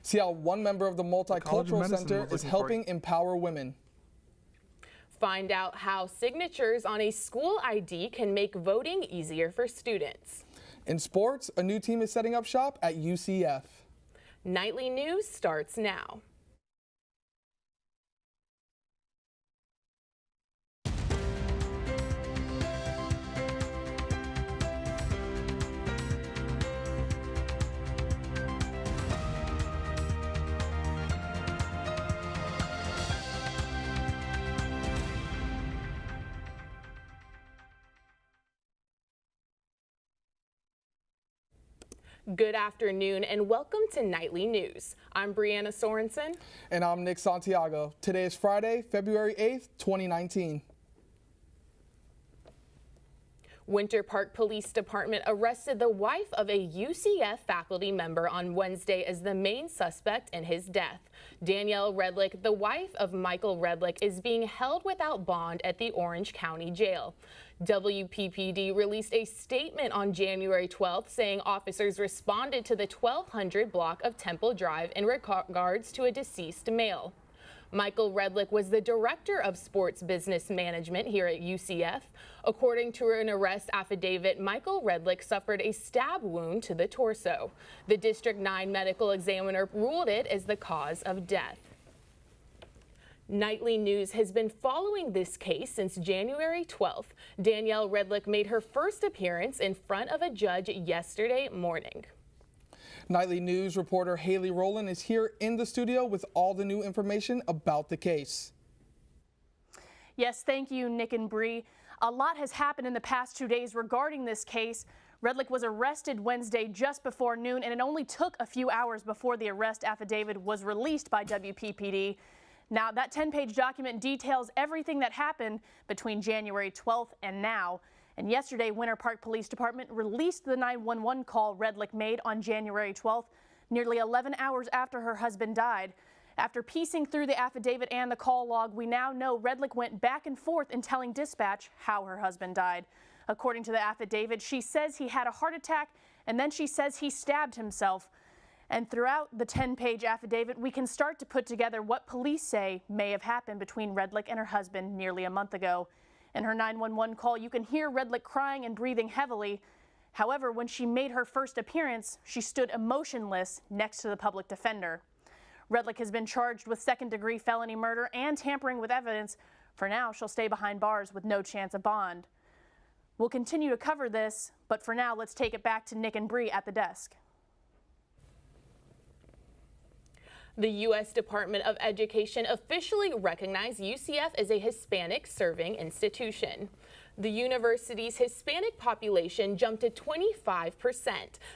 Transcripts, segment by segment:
See how one member of the Multicultural Center is helping empower women. Find out how signatures on a school ID can make voting easier for students. In sports, a new team is setting up shop at UCF. Nightly news starts now. Good afternoon and welcome to Nightly News. I'm Brianna Sorensen. And I'm Nick Santiago. Today is Friday, February 8th, 2019. Winter Park Police Department arrested the wife of a UCF faculty member on Wednesday as the main suspect in his death. Danielle Redlick, the wife of Michael Redlick, is being held without bond at the Orange County Jail. WPPD released a statement on January 12th saying officers responded to the 1200 block of Temple Drive in regards to a deceased male. Michael Redlick was the director of sports business management here at UCF. According to an arrest affidavit, Michael Redlick suffered a stab wound to the torso. The District 9 medical examiner ruled it as the cause of death. Nightly News has been following this case since January 12th. Danielle Redlick made her first appearance in front of a judge yesterday morning. Nightly News reporter Haley Rowland is here in the studio with all the new information about the case. Yes, thank you, Nick and Bree. A lot has happened in the past 2 days regarding this case. Redlick was arrested Wednesday just before noon, and it only took a few hours before the arrest affidavit was released by WPPD. Now, that 10-page document details everything that happened between January 12th and now. And yesterday, Winter Park Police Department released the 911 call Redlick made on January 12th, nearly 11 hours after her husband died. After piecing through the affidavit and the call log, we now know Redlick went back and forth in telling dispatch how her husband died. According to the affidavit, she says he had a heart attack, and then she says he stabbed himself. And throughout the 10-page affidavit, we can start to put together what police say may have happened between Redlick and her husband nearly a month ago. In her 911 call, you can hear Redlick crying and breathing heavily. However, when she made her first appearance, she stood emotionless next to the public defender. Redlick has been charged with second-degree felony murder and tampering with evidence. For now, she'll stay behind bars with no chance of bond. We'll continue to cover this, but for now, let's take it back to Nick and Bree at the desk. The U.S. Department of Education officially recognized UCF as a Hispanic-serving institution. The university's Hispanic population jumped to 25%.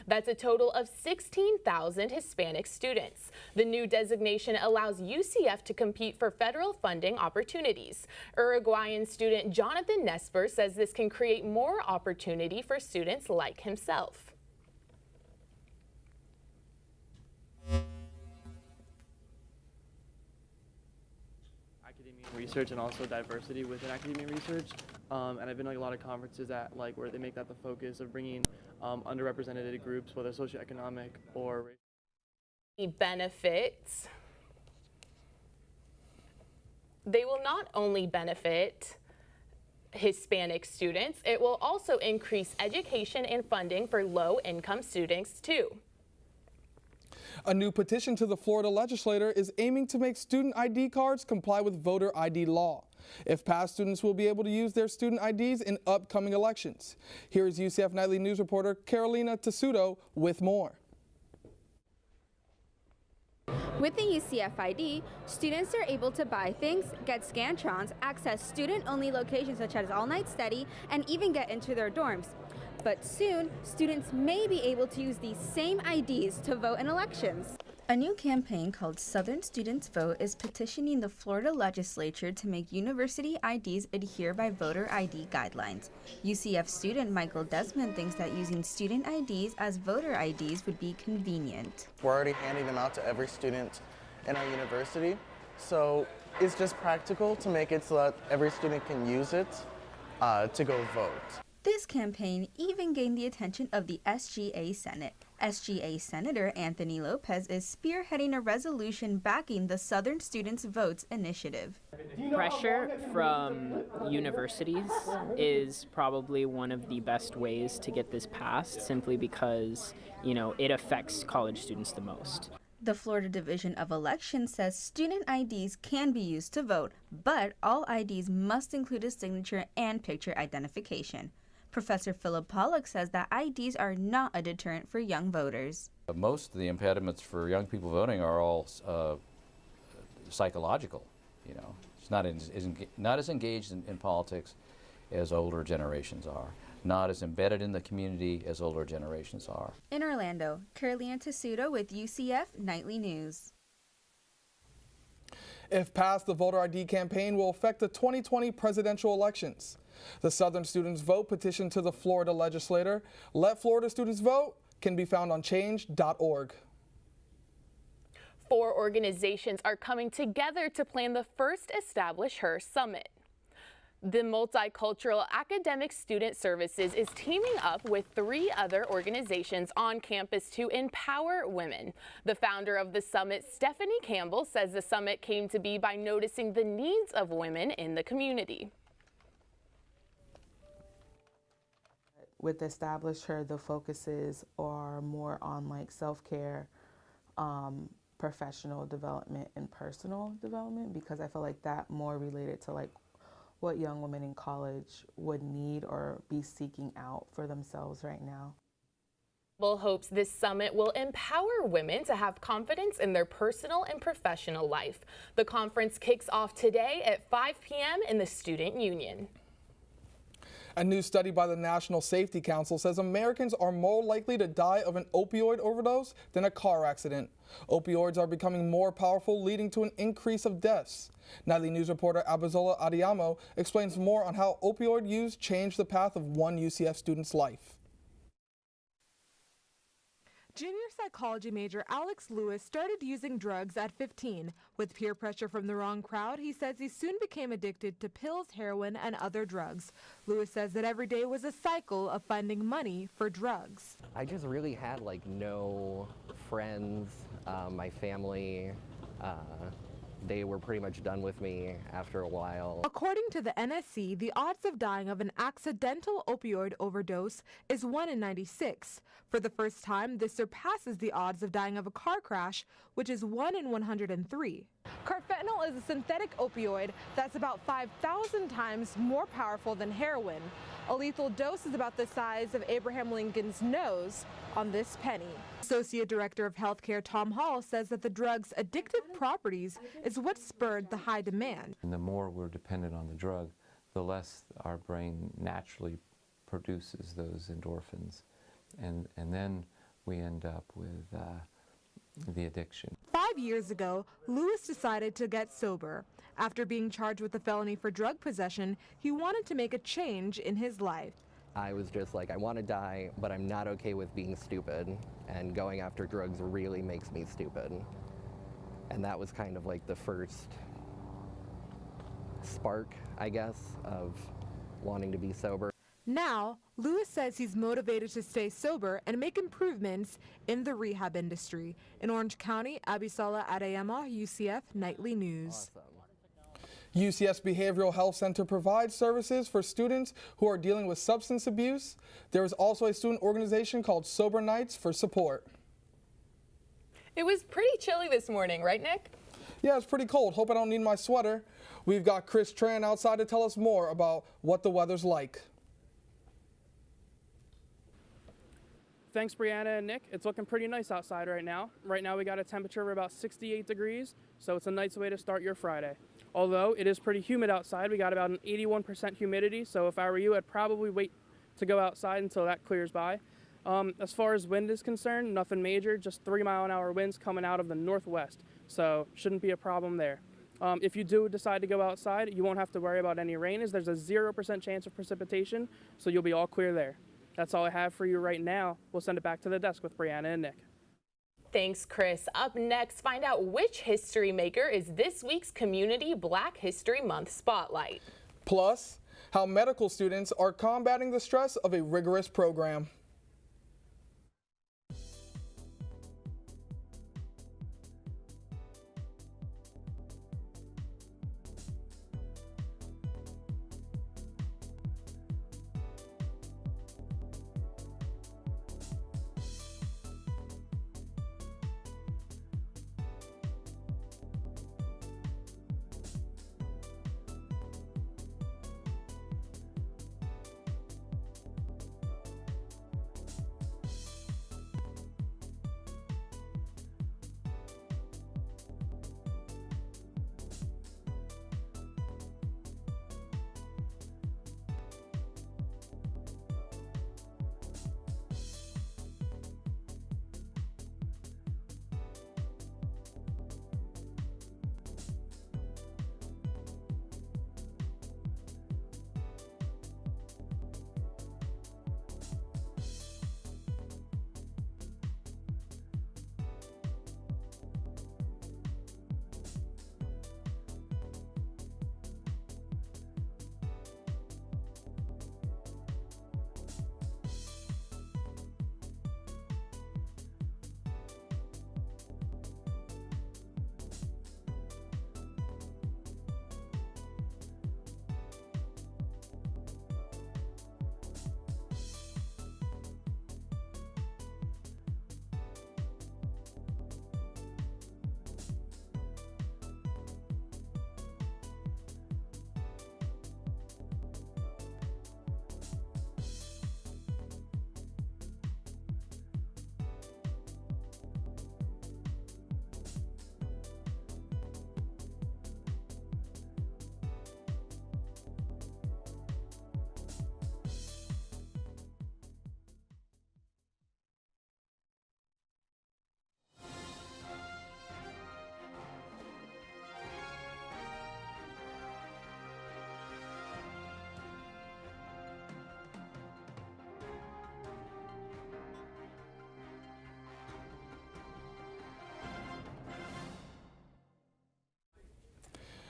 That's a total of 16,000 Hispanic students. The new designation allows UCF to compete for federal funding opportunities. Uruguayan student Jonathan Nesper says this can create more opportunity for students like himself. Research and also diversity within academia research, and I've been to a lot of conferences that where they make that the focus of bringing underrepresented groups, whether socioeconomic or benefits. They will not only benefit Hispanic students, it will also increase education and funding for low-income students too. A new petition to the Florida legislature is aiming to make student ID cards comply with voter ID law. If passed, students will be able to use their student IDs in upcoming elections. Here is UCF Nightly News reporter Carolina Tessuto with more. With the UCF ID, students are able to buy things, get Scantrons, access student-only locations such as all-night study, and even get into their dorms. But soon, students may be able to use these same IDs to vote in elections. A new campaign called Southern Students Vote is petitioning the Florida legislature to make university IDs adhere by voter ID guidelines. UCF student Michael Desmond thinks that using student IDs as voter IDs would be convenient. We're already handing them out to every student in our university, so it's just practical to make it so that every student can use it to go vote. This campaign even gained the attention of the SGA Senate. SGA Senator Anthony Lopez is spearheading a resolution backing the Southern Students Votes initiative. Pressure from universities is probably one of the best ways to get this passed, simply because, it affects college students the most. The Florida Division of Elections says student IDs can be used to vote, but all IDs must include a signature and picture identification. Professor Philip Pollock says that IDs are not a deterrent for young voters. Most of the impediments for young people voting are all psychological. It's not as engaged in politics as older generations are, not as embedded in the community as older generations are. In Orlando, Carolina Tessuto with UCF Nightly News. If passed, the voter ID campaign will affect the 2020 presidential elections. The Southern Students Vote petition to the Florida legislator, Let Florida Students Vote, can be found on change.org. 4 organizations are coming together to plan the first Establish Her Summit. The Multicultural Academic Student Services is teaming up with 3 other organizations on campus to empower women. The founder of the summit, Stephanie Campbell, says the summit came to be by noticing the needs of women in the community. With Establish Her, the focuses are more on like self-care, professional development, and personal development, because I feel like that more related to like what young women in college would need or be seeking out for themselves right now. Campbell hopes this summit will empower women to have confidence in their personal and professional life. The conference kicks off today at 5 p.m. in the Student Union. A new study by the National Safety Council says Americans are more likely to die of an opioid overdose than a car accident. Opioids are becoming more powerful, leading to an increase of deaths. Nightly News reporter Abizola Adiamo explains more on how opioid use changed the path of one UCF student's life. Junior psychology major Alex Lewis started using drugs at 15. With peer pressure from the wrong crowd, he says he soon became addicted to pills, heroin, and other drugs. Lewis says that every day was a cycle of finding money for drugs. I just really had like no friends, my family, they were pretty much done with me after a while. According to the NSC, the odds of dying of an accidental opioid overdose is 1 in 96. For the first time, this surpasses the odds of dying of a car crash, which is 1 in 103. Carfentanil is a synthetic opioid that's about 5,000 times more powerful than heroin. A lethal dose is about the size of Abraham Lincoln's nose on this penny. Associate Director of Healthcare Tom Hall says that the drug's addictive properties is what spurred the high demand. And the more we're dependent on the drug, the less our brain naturally produces those endorphins. And then we end up with the addiction. 5 years ago, Lewis decided to get sober. After being charged with a felony for drug possession, he wanted to make a change in his life. I was just like, I want to die, but I'm not okay with being stupid, and going after drugs really makes me stupid. And that was kind of like the first spark, I guess, of wanting to be sober. Now, Lewis says he's motivated to stay sober and make improvements in the rehab industry. In Orange County, Abisola Adeyema, UCF Nightly News. Awesome. UCF's Behavioral Health Center provides services for students who are dealing with substance abuse. There is also a student organization called Sober Nights for support. It was pretty chilly this morning, right, Nick? Yeah, it's pretty cold. Hope I don't need my sweater. We've got Chris Tran outside to tell us more about what the weather's like. Thanks, Brianna and Nick. It's looking pretty nice outside right now. Right now we got a temperature of about 68 degrees, so it's a nice way to start your Friday. Although it is pretty humid outside, we got about an 81% humidity, so if I were you, I'd probably wait to go outside until that clears by. As far as wind is concerned, nothing major, just 3-mile-an-hour winds coming out of the northwest, so shouldn't be a problem there. If you do decide to go outside, you won't have to worry about any rain, as there's a 0% chance of precipitation, so you'll be all clear there. That's all I have for you right now. We'll send it back to the desk with Brianna and Nick. Thanks, Chris. Up next, find out which history maker is this week's Community Black History Month Spotlight. Plus, how medical students are combating the stress of a rigorous program.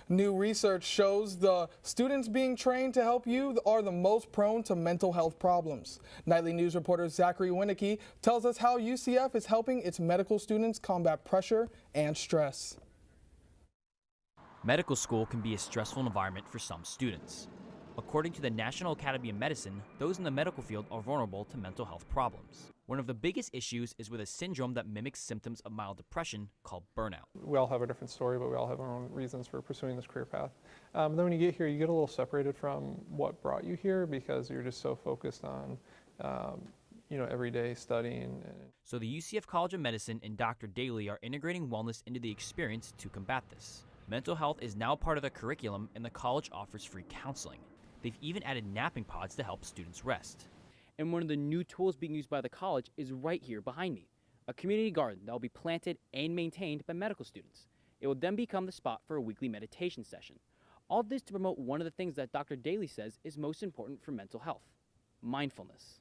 New research shows the students being trained to help you are the most prone to mental health problems. Nightly News reporter Zachary Winicky tells us how UCF is helping its medical students combat pressure and stress. Medical school can be a stressful environment for some students. According to the National Academy of Medicine, those in the medical field are vulnerable to mental health problems. One of the biggest issues is with a syndrome that mimics symptoms of mild depression called burnout. We all have a different story, but we all have our own reasons for pursuing this career path. Then when you get here, you get a little separated from what brought you here because you're just so focused on everyday studying. So the UCF College of Medicine and Dr. Daly are integrating wellness into the experience to combat this. Mental health is now part of the curriculum, and the college offers free counseling. They've even added napping pods to help students rest. And one of the new tools being used by the college is right here behind me, a community garden that will be planted and maintained by medical students. It will then become the spot for a weekly meditation session. All this to promote one of the things that Dr. Daly says is most important for mental health: mindfulness.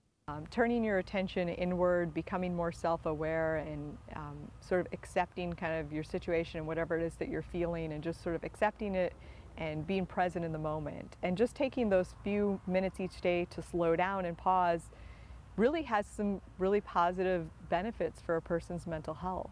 Turning your attention inward, becoming more self-aware, and sort of accepting kind of your situation and whatever it is that you're feeling, and just sort of accepting it and being present in the moment. And just taking those few minutes each day to slow down and pause really has some really positive benefits for a person's mental health.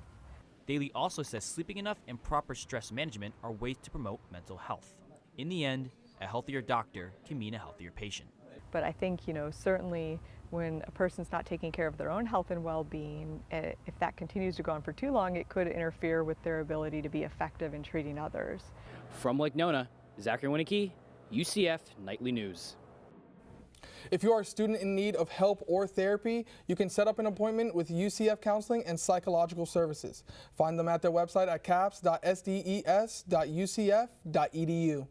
Daly also says sleeping enough and proper stress management are ways to promote mental health. In the end, a healthier doctor can mean a healthier patient. But I think, certainly when a person's not taking care of their own health and well-being, if that continues to go on for too long, it could interfere with their ability to be effective in treating others. From Lake Nona, Zachary Winicky, UCF Nightly News. If you are a student in need of help or therapy, you can set up an appointment with UCF Counseling and Psychological Services. Find them at their website at caps.sdes.ucf.edu.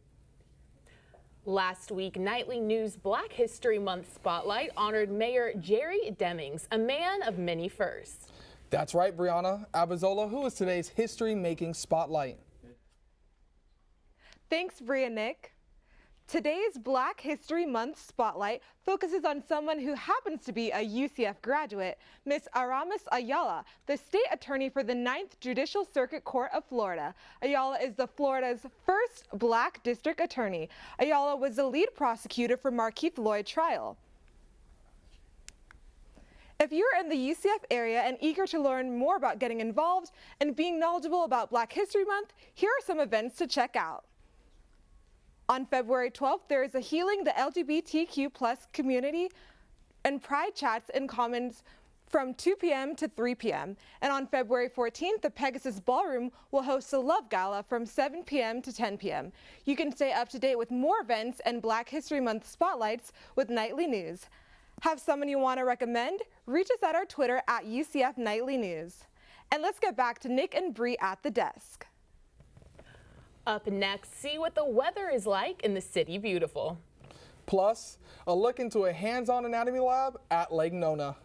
Last week, Nightly News Black History Month Spotlight honored Mayor Jerry Demings, a man of many firsts. That's right, Brianna Abazola, who is today's history-making spotlight. Thanks, Bria Nick. Today's Black History Month Spotlight focuses on someone who happens to be a UCF graduate, Miss Aramis Ayala, the state attorney for the 9th Judicial Circuit Court of Florida. Ayala is Florida's first black district attorney. Ayala was the lead prosecutor for Markeith Lloyd trial. If you're in the UCF area and eager to learn more about getting involved and being knowledgeable about Black History Month, here are some events to check out. On February 12th, there is a Healing the LGBTQ+ community and pride chats and commons from 2 p.m. to 3 p.m. And on February 14th, the Pegasus Ballroom will host a Love Gala from 7 p.m. to 10 p.m. You can stay up to date with more events and Black History Month spotlights with Nightly News. Have someone you want to recommend? Reach us at our Twitter at UCF Nightly News. And let's get back to Nick and Bree at the desk. Up next, see what the weather is like in the City Beautiful. Plus, a look into a hands-on anatomy lab at Lake Nona.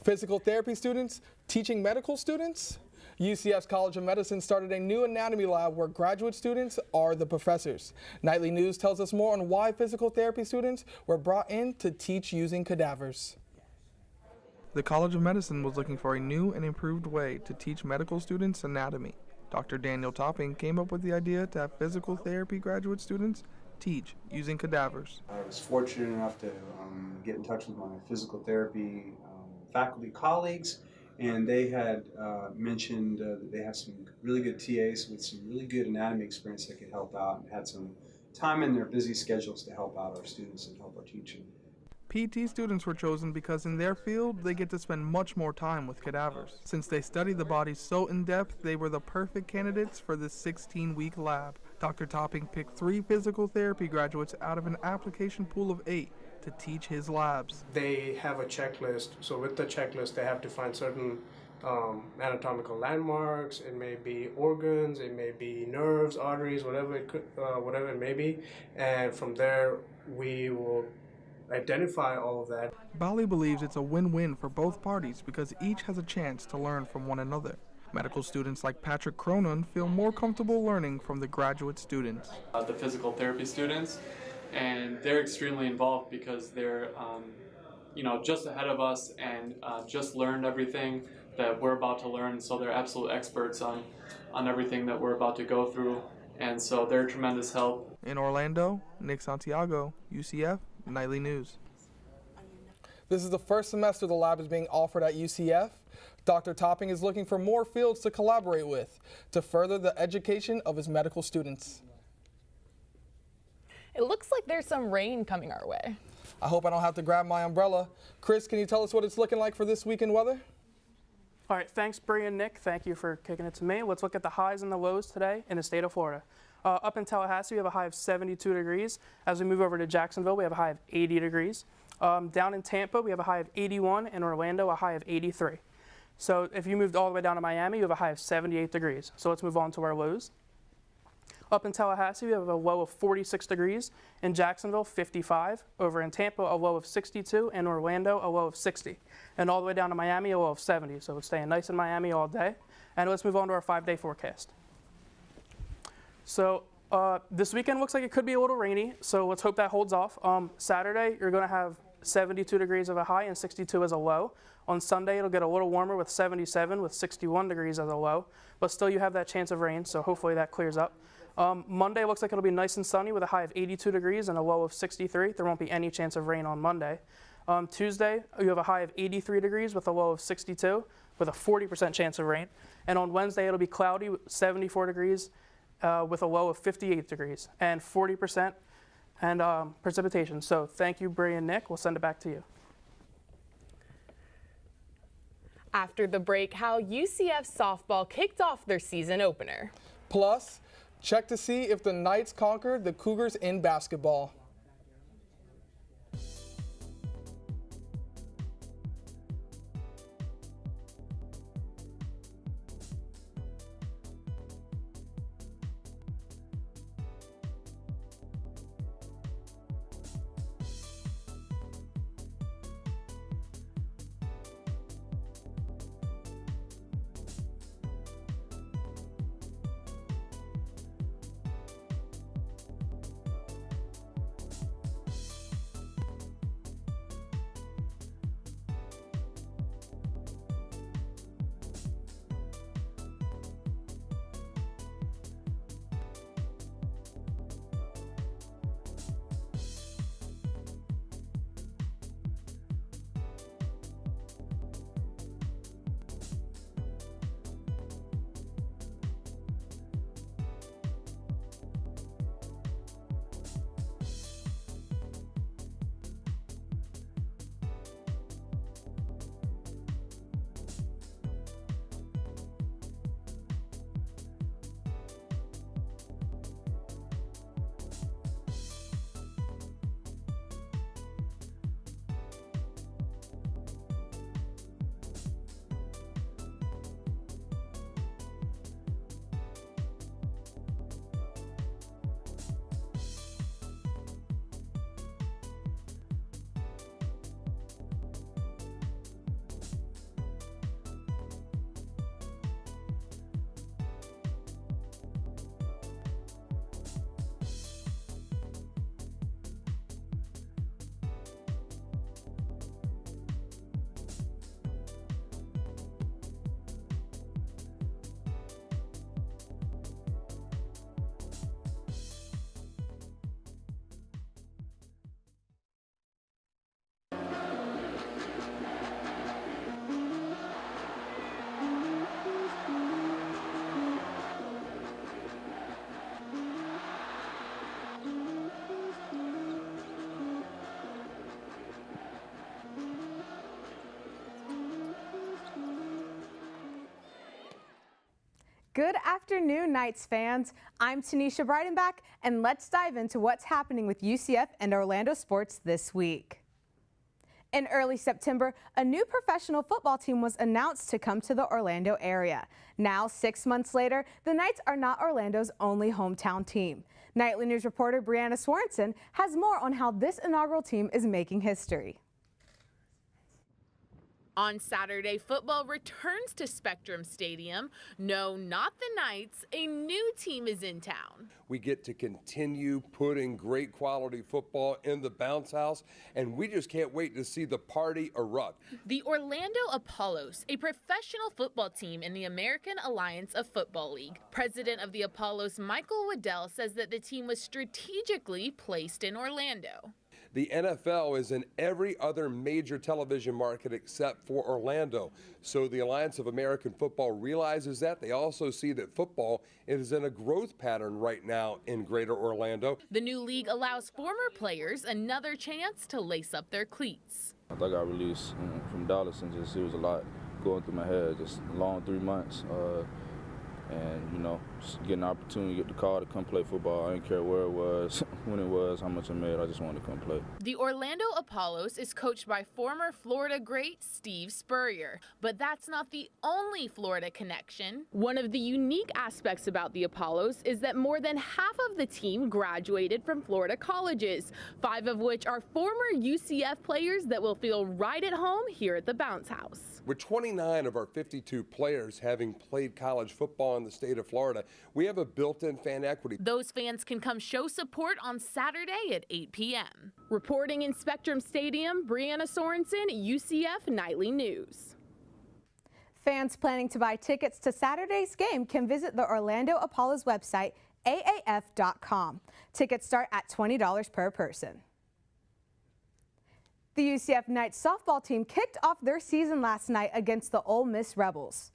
Physical therapy students teaching medical students? UCF's College of Medicine started a new anatomy lab where graduate students are the professors. Nightly News tells us more on why physical therapy students were brought in to teach using cadavers. The College of Medicine was looking for a new and improved way to teach medical students anatomy. Dr. Daniel Topping came up with the idea to have physical therapy graduate students teach using cadavers. I was fortunate enough to get in touch with my physical therapy faculty colleagues, and they had mentioned that they have some really good TAs with some really good anatomy experience that could help out, and had some time in their busy schedules to help out our students and help our teaching. PT students were chosen because in their field, they get to spend much more time with cadavers. Since they study the body so in depth, they were the perfect candidates for this 16-week lab. Dr. Topping picked 3 physical therapy graduates out of an application pool of 8 to teach his labs. They have a checklist, so with the checklist they have to find certain anatomical landmarks. It may be organs, it may be nerves, arteries, whatever it may be, and from there we will identify all of that. Bali believes it's a win-win for both parties because each has a chance to learn from one another. Medical students like Patrick Cronin feel more comfortable learning from the graduate students. The physical therapy students, and they're extremely involved because they're just ahead of us and just learned everything that we're about to learn, so they're absolute experts on everything that we're about to go through, and so they're tremendous help. In Orlando, Nick Santiago, UCF, Nightly News. This is the first semester the lab is being offered at UCF. Dr. Topping is looking for more fields to collaborate with to further the education of his medical students. It looks like there's some rain coming our way. I hope I don't have to grab my umbrella. Chris, can you tell us what it's looking like for this weekend weather? All right, thanks, Bree and Nick. Thank you for kicking it to me. Let's look at the highs and the lows today in the state of Florida. Up in Tallahassee, we have a high of 72 degrees. As we move over to Jacksonville, we have a high of 80 degrees. Down in Tampa, we have a high of 81. In Orlando, a high of 83. So if you moved all the way down to Miami, you have a high of 78 degrees. So let's move on to our lows. Up in Tallahassee, we have a low of 46 degrees. In Jacksonville, 55. Over in Tampa, a low of 62. In Orlando, a low of 60. And all the way down to Miami, a low of 70. So it's staying nice in Miami all day. And let's move on to our 5-day forecast. So this weekend looks like it could be a little rainy, so let's hope that holds off. Saturday, you're going to have 72 degrees of a high and 62 as a low. On Sunday, it'll get a little warmer with 77 with 61 degrees as a low, but still you have that chance of rain, so hopefully that clears up. Monday looks like it'll be nice and sunny with a high of 82 degrees and a low of 63. There won't be any chance of rain on Monday. Tuesday, you have a high of 83 degrees with a low of 62 with a 40% chance of rain. And on Wednesday, it'll be cloudy, 74 degrees with a low of 58 degrees and 40% and precipitation. So thank you, Bree and Nick. We'll send it back to you. After the break, how UCF softball kicked off their season opener. Plus, check to see if the Knights conquered the Cougars in basketball. Good afternoon, Knights fans. I'm Tanisha Breidenbach, and let's dive into what's happening with UCF and Orlando sports this week. In early September, a new professional football team was announced to come to the Orlando area. Now, 6 months later, the Knights are not Orlando's only hometown team. Nightly News reporter Brianna Swanson has more on how this inaugural team is making history. On Saturday, football returns to Spectrum Stadium. No, not the Knights. A new team is in town. We get to continue putting great quality football in the bounce house, and we just can't wait to see the party erupt. The Orlando Apollos, a professional football team in the American Alliance of Football League. President of the Apollos, Michael Waddell, says that the team was strategically placed in Orlando. The NFL is in every other major television market except for Orlando. So the Alliance of American Football realizes that. They also see that football is in a growth pattern right now in Greater Orlando. The new league allows former players another chance to lace up their cleats. I got released from Dallas and just it was a lot going through my head, just a long 3 months. And, you know, just getting an opportunity to get the call to come play football. I didn't care where it was, when it was, how much I made. I just wanted to come play. The Orlando Apollos is coached by former Florida great Steve Spurrier. But that's not the only Florida connection. One of the unique aspects about the Apollos is that more than half of the team graduated from Florida colleges, 5 of which are former UCF players that will feel right at home here at the Bounce House. With 29 of our 52 players having played college football in the state of Florida, we have a built-in fan equity. Those fans can come show support on Saturday at 8 p.m. Reporting in Spectrum Stadium, Brianna Sorensen, UCF Nightly News. Fans planning to buy tickets to Saturday's game can visit the Orlando Apollos website, aaf.com. Tickets start at $20 per person. The UCF Knights softball team kicked off their season last night against the Ole Miss Rebels.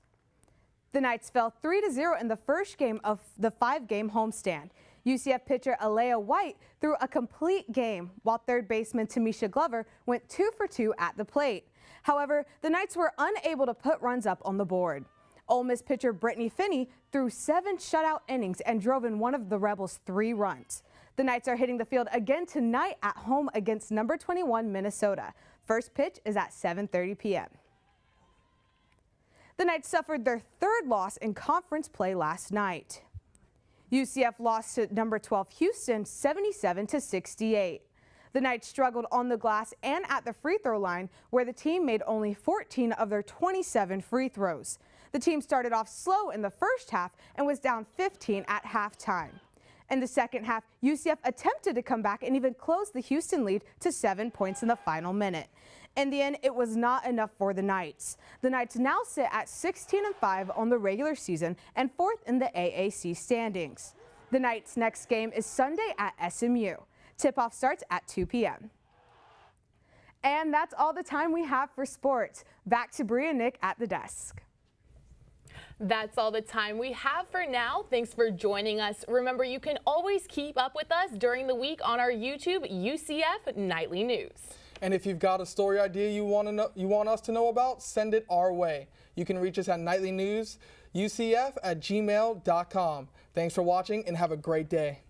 The Knights fell 3-0 in the first game of the 5-game homestand. UCF pitcher Alea White threw a complete game, while third baseman Tamisha Glover went 2 for 2 at the plate. However, the Knights were unable to put runs up on the board. Ole Miss pitcher Brittany Finney threw 7 shutout innings and drove in one of the Rebels' 3 runs. The Knights are hitting the field again tonight at home against number 21 Minnesota. First pitch is at 7:30 p.m. The Knights suffered their 3rd loss in conference play last night. UCF lost to number 12 Houston 77-68. The Knights struggled on the glass and at the free throw line, where the team made only 14 of their 27 free throws. The team started off slow in the first half and was down 15 at halftime. In the second half, UCF attempted to come back and even close the Houston lead to 7 points in the final minute. In the end, it was not enough for the Knights. The Knights now sit at 16-5 on the regular season and 4th in the AAC standings. The Knights' next game is Sunday at SMU. Tip-off starts at 2 p.m. And that's all the time we have for sports. Back to Bree and Nick at the desk. That's all the time we have for now. Thanks for joining us. Remember, you can always keep up with us during the week on our YouTube, UCF Nightly News. And if you've got a story idea you want us to know about, send it our way. You can reach us at nightlynewsucf@gmail.com. Thanks for watching and have a great day.